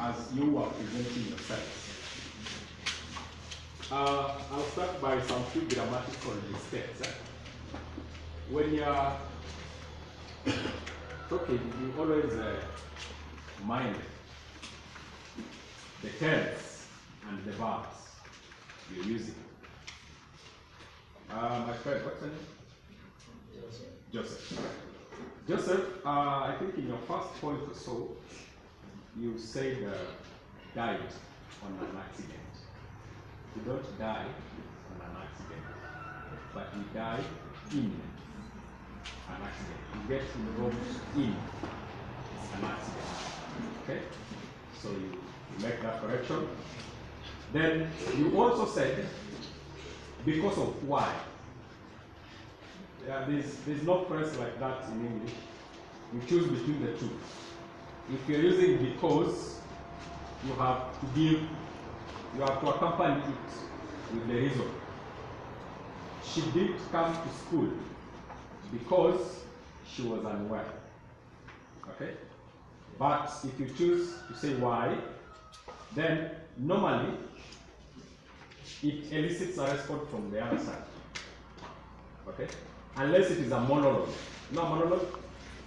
as you are presenting yourselves. I'll start by some few grammatical mistakes. When you are talking, you always mind the tense and the verbs you're using. My friend, what's your name? Joseph. Joseph, I think in your first point or so, you said died on an accident. You don't die on an accident, but you die in an accident. You get involved in an accident. Okay? So you make that correction. Then you also said because of why. There's no phrase like that in English. You choose between the two. If you're using because, you have to accompany it with the reason. She didn't come to school because she was unwell. Okay? But if you choose to say why, then normally it elicits a response from the other side. Okay? Unless it is a monologue. No monologue,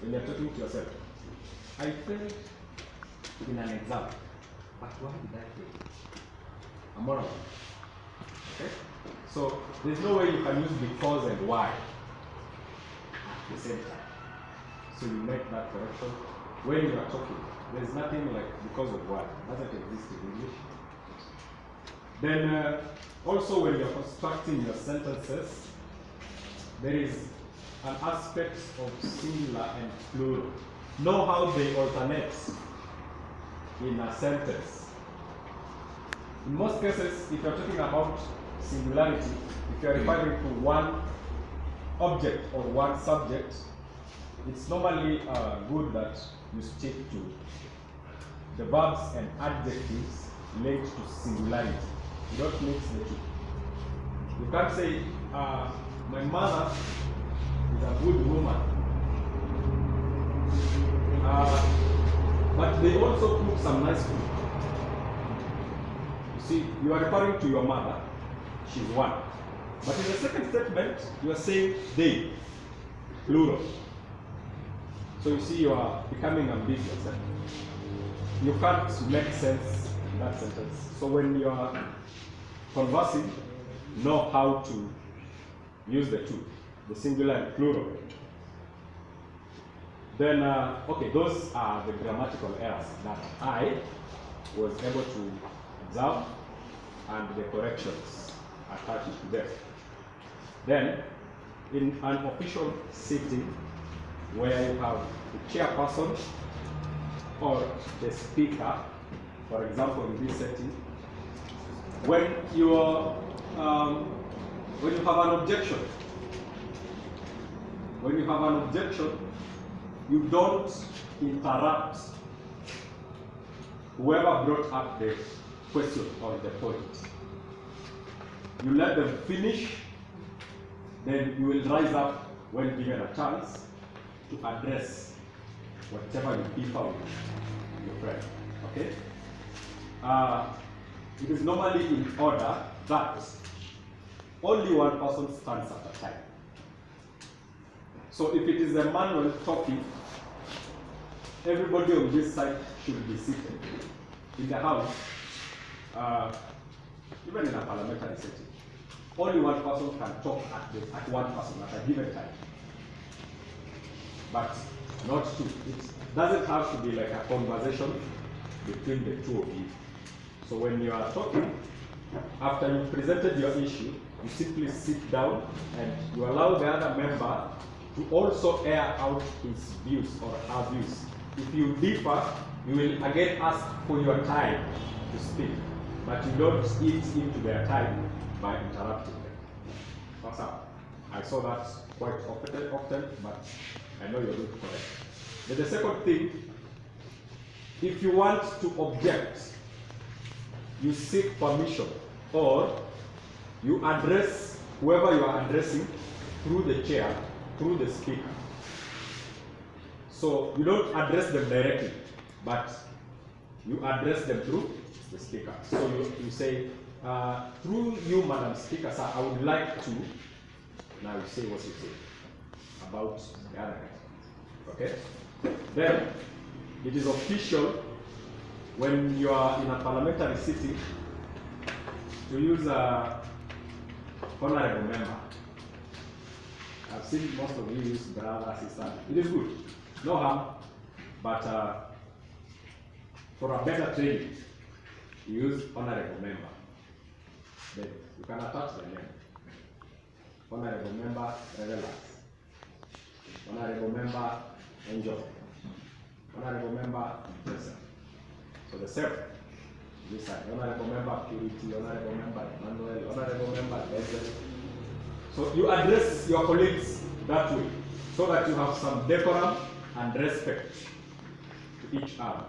when you're talking to yourself. I failed in an exam, but why did I fail? A monologue. Okay? So there's no way you can use because and why at the same time. So you make that correction when you are talking. There's nothing like because of why. It doesn't exist in English. Then also when you're constructing your sentences, there is an aspect of singular and plural. Know how they alternate in a sentence. In most cases, if you're talking about singularity, if you're referring to one object or one subject, it's normally good that you stick to the verbs and adjectives linked to singularity. You don't mix the two. You can't say, my mother is a good woman. But they also cook some nice food. You see, you are referring to your mother, she's one. But in the second statement, you are saying they, plural. So you see, you are becoming ambiguous. You can't make sense in that sentence. So when you are conversing, know how to use the two, the singular and plural. Then, okay, those are the grammatical errors that I was able to observe and the corrections attached to them. Then, in an official setting where you have the chairperson or the speaker, for example, in this setting, when you have an objection, you don't interrupt whoever brought up the question or the point. You let them finish, then you will rise up when given a chance to address whatever you differ with your friend. Okay? It is normally in order that only one person stands at a time. So if it is Emmanuel talking, everybody on this side should be seated. In the house, even in a parliamentary setting, only one person can talk at one person at a given time. But not two. It doesn't have to be like a conversation between the two of you. So when you are talking, after you've presented your issue, you simply sit down and you allow the other member to also air out his views or her views. If you differ, you will again ask for your time to speak, but you don't eat into their time by interrupting them. What's up? I saw that quite often, but I know you're going to correct. Then the second thing, if you want to object, you seek permission or you address whoever you are addressing through the chair, through the speaker. So you don't address them directly, but you address them through the speaker. So you say, through you, Madam Speaker, sir, I would like to, now you say what you say about the other guy. Okay? Then, it is official when you are in a parliamentary sitting to use a honorable member. I've seen most of you use brother, sister. It is good, no harm, but for a better training, you use honorable member. Then you can attach the name. Honorable member, Revelas. Honorable member, Angel. Honorable member, Joseph. So the same. This side, honorable member, Purity, honorable member, Emmanuel, honorable member, Desert. So you address your colleagues that way, so that you have some decorum and respect to each other.